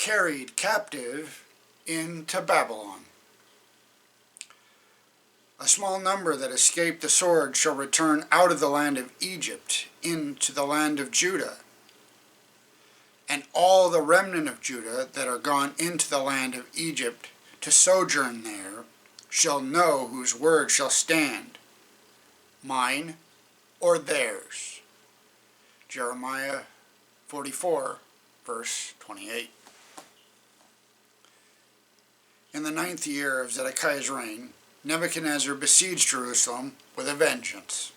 carried captive into Babylon. A small number that escaped the sword shall return out of the land of Egypt into the land of Judah. And all the remnant of Judah that are gone into the land of Egypt to sojourn there shall know whose word shall stand, mine or theirs. Jeremiah 44, verse 28. In the 9th year of Zedekiah's reign, Nebuchadnezzar besieged Jerusalem with a vengeance.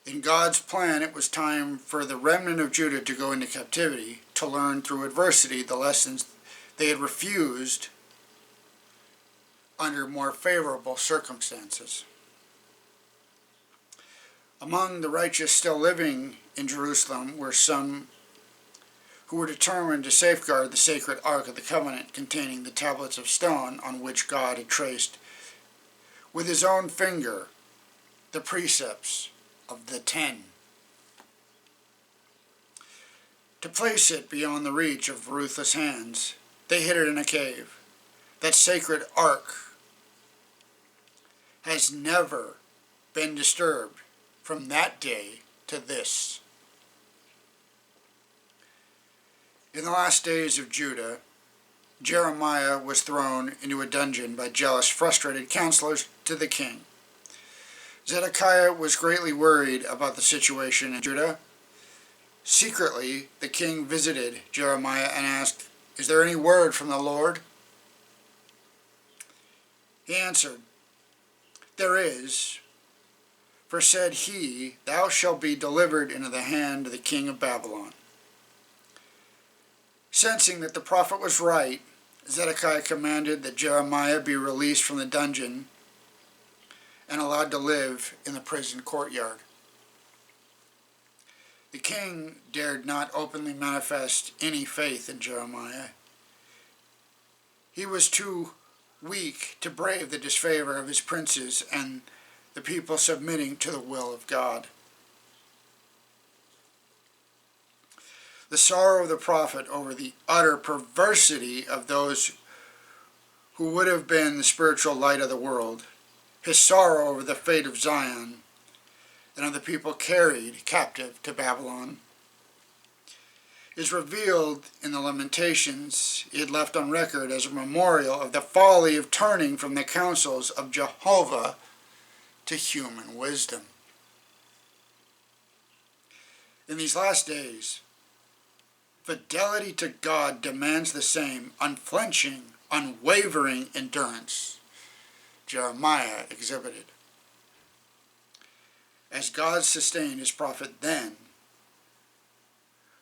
In God's plan, it was time for the remnant of Judah to go into captivity to learn through adversity the lessons they had refused under more favorable circumstances. Among the righteous still living in Jerusalem were some who were determined to safeguard the sacred Ark of the Covenant containing the tablets of stone on which God had traced with his own finger the precepts of the 10. To place it beyond the reach of ruthless hands, they hid it in a cave. That sacred Ark has never been disturbed from that day to this. In the last days of Judah, Jeremiah was thrown into a dungeon by jealous, frustrated counselors to the king. Zedekiah was greatly worried about the situation in Judah. Secretly, the king visited Jeremiah and asked, "Is there any word from the Lord?" He answered, "There is. For said he, thou shalt be delivered into the hand of the king of Babylon." Sensing that the prophet was right, Zedekiah commanded that Jeremiah be released from the dungeon and allowed to live in the prison courtyard. The king dared not openly manifest any faith in Jeremiah. He was too weak to brave the disfavor of his princes and the people submitting to the will of God. The sorrow of the prophet over the utter perversity of those who would have been the spiritual light of the world, his sorrow over the fate of Zion and of the people carried captive to Babylon, is revealed in the lamentations he had left on record as a memorial of the folly of turning from the counsels of Jehovah to human wisdom. In these last days, fidelity to God demands the same unflinching, unwavering endurance Jeremiah exhibited. As God sustained his prophet then,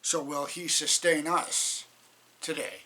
so will he sustain us today.